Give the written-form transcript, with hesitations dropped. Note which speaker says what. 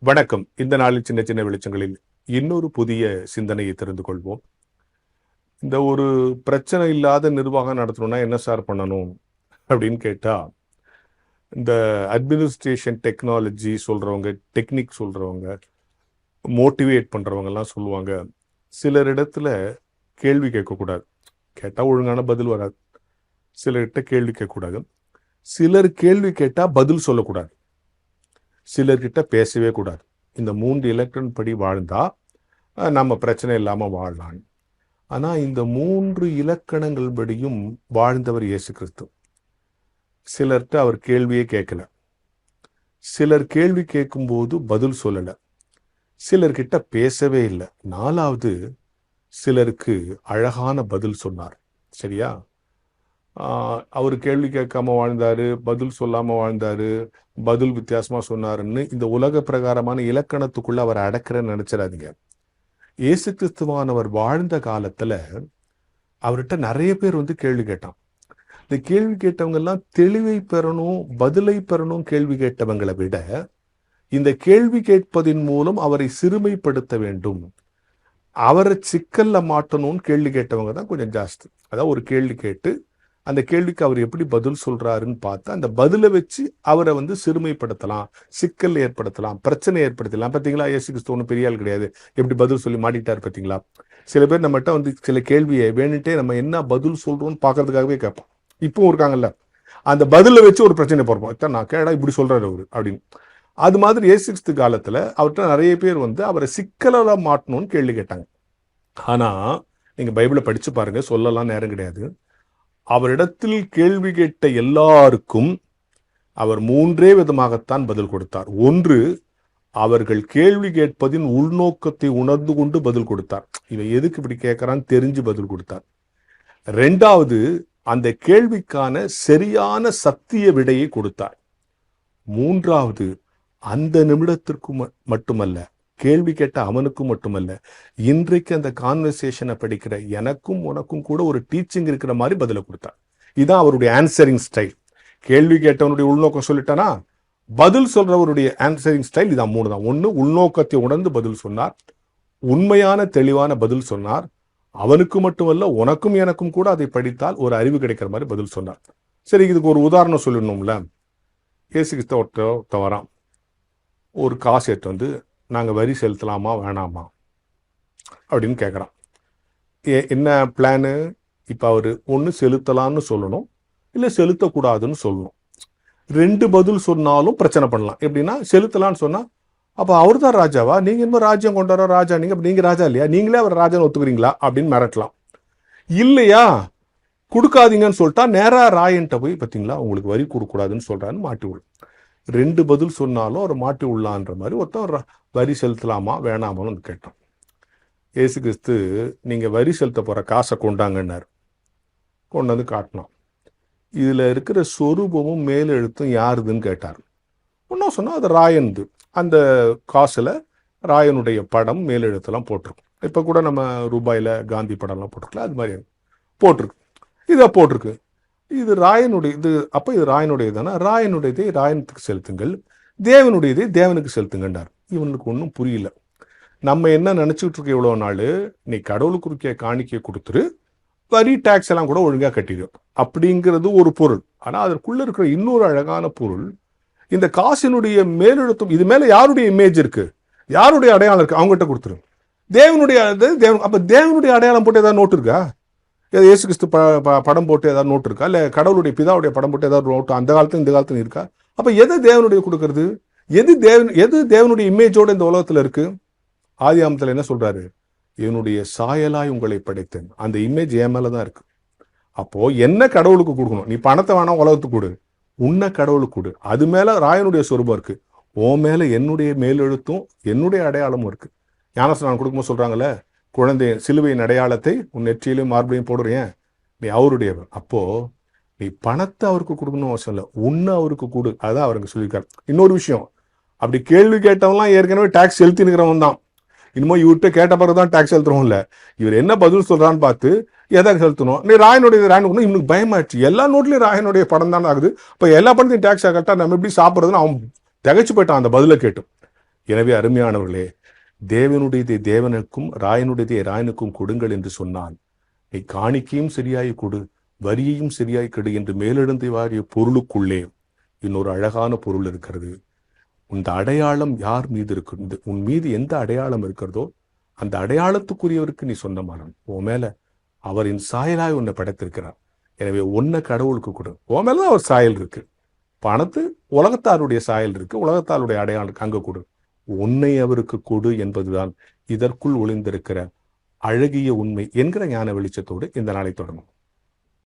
Speaker 1: வணக்கம். இந்த நாளில் சின்ன சின்ன வெளிச்சங்களில் இன்னொரு புதிய சிந்தனையை தெரிந்து கொள்வோம். இந்த ஒரு பிரச்சனை இல்லாத நிர்வாகம் நடத்தணும்னா என்ன சார் பண்ணணும் அப்படின்னு கேட்டா, இந்த அட்மினிஸ்ட்ரேஷன் டெக்னாலஜி சொல்றவங்க, டெக்னிக் சொல்றவங்க, மோட்டிவேட் பண்றவங்க எல்லாம் சொல்லுவாங்க, சிலரிடத்துல கேள்வி கேட்கக்கூடாது, கேட்டா ஒழுங்கான பதில் வராது. சிலர்கிட்ட கேள்வி கேட்கக்கூடாது, சிலர் கேள்வி கேட்டா பதில் சொல்லக்கூடாது, சிலர்கிட்ட பேசவே கூடாது. இந்த 3 இலக்கண படி வாழ்ந்தா நம்ம பிரச்சனை இல்லாம வாழலாம். ஆனா இந்த 3 இலக்கணங்கள் படியும் வாழ்ந்தவர் இயேசு கிறிஸ்து. சிலர்கிட்ட அவர் கேள்வியே கேட்கல, சிலர் கேள்வி கேட்கும்போது பதில் சொல்லல, சிலர்கிட்ட பேசவே இல்லை, 4வது சிலருக்கு அழகான பதில் சொன்னார். சரியா? அவர் கேள்வி கேட்காம வாழ்ந்தாரு, பதில் சொல்லாம வாழ்ந்தாரு, பதில் வித்தியாசமா சொன்னாருன்னு இந்த உலக பிரகாரமான இலக்கணத்துக்குள்ள அவர் அடக்கிறன்னு நினைச்சிடாதீங்க. இயேசு கிறிஸ்துவானவர் வாழ்ந்த காலத்துல அவர்கிட்ட நிறைய பேர் வந்து கேள்வி கேட்டான். இந்த கேள்வி கேட்டவங்க எல்லாம் தெளிவை பெறணும், பதிலை பெறணும் கேள்வி கேட்டவங்களை விட இந்த கேள்வி கேட்பதின் மூலம் அவரை சிறுமைப்படுத்த வேண்டும், அவரை சிக்கல்ல மாட்டணும்னு கேள்வி கேட்டவங்க தான் கொஞ்சம் ஜாஸ்தி. அதாவது ஒரு கேள்வி கேட்டு அந்த கேள்விக்கு அவர் எப்படி பதில் சொல்றாருன்னு பார்த்தா அந்த பதிலை வச்சு அவரை வந்து சிறுமைப்படுத்தலாம், சிக்கல் ஏற்படுத்தலாம், பிரச்சனை ஏற்படுத்தலாம். பார்த்தீங்களா, இயேசு கிறிஸ்து ஒன்றும் பெரிய ஆள் கிடையாது, எப்படி பதில் சொல்லி மாட்டிட்டார் பார்த்தீங்களா? சில பேர் நம்மகிட்ட வந்து சில கேள்வியை வேணுட்டே நம்ம என்ன பதில் சொல்றோம்னு பார்க்கறதுக்காகவே கேட்போம். இப்பவும் இருக்காங்கல்ல, அந்த பதிலை வச்சு ஒரு பிரச்சனை போறோம், நான் கேடா இப்படி சொல்றாரு அவரு அப்படின்னு. அது மாதிரி இயேசு கிறிஸ்து காலத்துல அவர்கிட்ட நிறைய பேர் வந்து அவரை சிக்கலால மாட்டணும்னு கேள்வி கேட்டாங்க. ஆனா நீங்க பைபிளை படிச்சு பாருங்க, சொல்லலாம் நேரம் கிடையாது. அவரிடத்தில் கேள்வி கேட்ட எல்லாருக்கும் அவர் 3 விதமாகத்தான் பதில் கொடுத்தார். ஒன்று, அவர்கள் கேள்வி கேட்பதின் உள்நோக்கத்தை உணர்ந்து கொண்டு பதில் கொடுத்தார். இவன் எதுக்கு இப்படி கேட்கறான்னு தெரிஞ்சு பதில் கொடுத்தார். 2வது, அந்த கேள்விக்கான சரியான சத்திய விடையை கொடுத்தார். 3வது, அந்த நிமிடத்திற்கு மட்டுமல்ல, கேள்வி கேட்ட அவனுக்கும் மட்டுமல்ல, இன்றைக்கு அந்த கான்வர்சேஷனை படிக்கிற எனக்கும் உனக்கும் கூட ஒரு டீச்சிங் இருக்கிற மாதிரி பதில கொடுத்தார். இதுதான் அவருடைய ஆன்சரிங் ஸ்டைல். கேள்வி கேட்டவனுடைய உள்நோக்கம் சொல்லிட்டானா, பதில் சொல்றவருடைய ஆன்சரிங் ஸ்டைல் இதான் 3 தான். 1, உள்நோக்கத்தை உணர்ந்து பதில் சொன்னார், உண்மையான தெளிவான பதில் சொன்னார், அவனுக்கு மட்டுமல்ல உனக்கும் எனக்கும் கூட அதை படித்தால் ஒரு அறிவு கிடைக்கிற மாதிரி பதில் சொன்னார். சரி, இதுக்கு ஒரு உதாரணம் சொல்லணும்ல. இயேசு கிறிஸ்து ஒருத்த வரான், ஒரு காசு எடுத்து வந்து நாங்கள் வரி செலுத்தலாமா வேணாமா அப்படின்னு கேட்குறான். என்ன பிளானு? இப்போ அவர் ஒன்று செலுத்தலான்னு சொல்லணும், இல்லை செலுத்தக்கூடாதுன்னு சொல்லணும். 2 பதில் சொன்னாலும் பிரச்சனை பண்ணலாம். எப்படின்னா, செலுத்தலான்னு சொன்னால் அப்போ அவர் தான் ராஜாவா, நீங்கள் இன்னும் ராஜ்யம் கொண்டு வர ராஜா, நீங்கள் ராஜா இல்லையா, நீங்களே அவர் ராஜான்னு ஒத்துக்கிறீங்களா அப்படின்னு மிரட்டலாம். இல்லையா, கொடுக்காதீங்கன்னு சொல்லிட்டா நேராக ராயன்ட்ட போய் பார்த்தீங்களா உங்களுக்கு வரி கொடுக்கூடாதுன்னு சொல்கிறான்னு மாட்டி விடும். 2 பதில் சொன்னாலும் அவர் மாட்டி உள்ளான்ற மாதிரி ஒருத்தன் வரி செலுத்தலாமா வேணாமான்னு கேட்டான். இயேசு கிறிஸ்து, நீங்கள் வரி செலுத்த போகிற காசை கொண்டாங்கன்னார். கொண்டு வந்து காட்டினான். இதில் இருக்கிற சொரூபமும் மேலெழுத்தும் யாருதுன்னு கேட்டார். ஒன்றும் சொன்னால் அது ராயன்து. அந்த காசில் ராயனுடைய படம் மேலெழுத்தெல்லாம் போட்டிருக்கும். இப்போ கூட நம்ம ரூபாயில் காந்தி படம்லாம் போட்டிருக்கல, அது மாதிரி போட்டிருக்கு. இதை போட்டிருக்கு, இது ராயனுடைய இது. அப்போ இது ராயனுடைய தானே, ராயனுடையதை ராயனுக்கு செலுத்துங்கள், தேவனுடையதை தேவனுக்கு செலுத்துங்கன்றார். இவனுக்கு ஒன்றும் புரியல. நம்ம என்ன நினச்சிக்கிட்டு இருக்க, இவ்வளோ நாள் நீ கடவுளுக்கு இருக்க காணிக்கை கொடுத்துரு, வரி டேக்ஸ் எல்லாம் கூட ஒழுங்காக கட்டிடும் அப்படிங்கிறது ஒரு பொருள். ஆனால் அதற்குள்ள இருக்கிற இன்னொரு அழகான பொருள், இந்த காசினுடைய மேலெழுத்தும், இது மேலே யாருடைய இமேஜ் இருக்கு, யாருடைய அடையாளம் இருக்கு, அவங்ககிட்ட கொடுத்துரு. தேவனுடைய அப்போ தேவனுடைய அடையாளம் போட்டு ஏதாவது நோட்டு இருக்கா? இயேசு கிறிஸ்து படம் போட்டு ஏதாவது நோட்டு இருக்கா? இல்லை கடவுளுடைய பிதாவுடைய படம் போட்டு ஏதாவது நோட்டு அந்த காலத்துல இந்த காலத்துல இருக்கா? அப்ப எதை தேவனுடைய கொடுக்கறது? எது தேவனுடைய இமேஜோட இந்த உலகத்துல இருக்கு? ஆதியாகமத்துல என்ன சொல்றாரு? என்னுடைய சாயலாய் உங்களை படைத்தேன். அந்த இமேஜ் என் மேலதான் இருக்கு. அப்போ என்ன கடவுளுக்கு கொடுக்கணும்? நீ பணத்தை வேணா உலகத்துக்கு கொடு, உன்னை கடவுளுக்கு கொடு. அது மேல ராயனுடைய சொரூபம் இருக்கு, உன் மேல என்னுடைய மேலெழுத்தும் என்னுடைய அடையாளமும் இருக்கு. ஞானஸ்நானம் கொடுக்கும்போது சொல்றாங்கல்ல, குழந்தை சிலுவையின் அடையாளத்தை உன் நெற்றியிலும் மார்பிலையும் போடுறேன், நீ அவருடையவர். அப்போ நீ பணத்தை அவருக்கு கொடுக்கணும் அவசியம் இல்லை, உன்னை அவருக்கு கொடு. அதான் அவருக்கு சொல்லியிருக்காரு. இன்னொரு விஷயம், அப்படி கேள்வி கேட்டவன்லாம் ஏற்கனவே டாக்ஸ் செலுத்தினுக்கிறவன் தான். இனிமேல் இவர்கிட்ட கேட்ட பிறகு தான் டாக்ஸ் செலுத்துறோம் இல்லை, இவர் என்ன பதில் சொல்றான்னு பார்த்து எதை செலுத்தணும். நீ ராயனுடைய ராயனுக்கு இவனுக்கு பயமாயிடுச்சு, எல்லா நோட்லையும் ராயனுடைய படம் தானே ஆகுது, இப்போ எல்லா படத்தையும் டாக்ஸ் ஆகட்டா நம்ம எப்படி சாப்பிட்றதுன்னு அவன் திகைச்சு போயிட்டான் அந்த பதிலை கேட்டு. எனவே அருமையானவர்களே, தேவனுடையதை தேவனுக்கும் ராயனுடையதை ராயனுக்கும் கொடுங்கள் என்று சொன்னால், நீ காணிக்கையும் சரியாய் கொடு, வரியையும் சரியாய் கெடு என்று மேலெழுந்து வாரிய பொருளுக்குள்ளே இன்னொரு அழகான பொருள் இருக்கிறது. இந்த அடையாளம் யார் மீது இருக்கிறது, உன் மீது எந்த அடையாளம் இருக்கிறதோ அந்த அடையாளத்துக்குரியவருக்கு நீ சொந்தமானவன். உன் மேல அவரின் சாயலாய் உன்னை படைத்திருக்கிறார். எனவே உன்னை கடவுளுக்கு கொடு. உன் மேலதான் அவர் சாயல் இருக்கு. பணத்து உலகத்தாருடைய சாயல் இருக்கு, உலகத்தாருடைய அடையாளம் இருக்கு, அங்க கொடு. உன்னை அவருக்கு கொடு என்பதுதான் இதற்குள் ஒளிந்திருக்கிற அழகிய உண்மை என்கிற ஞான வெளிச்சத்தோடு இந்த நாளை தொடங்கும்.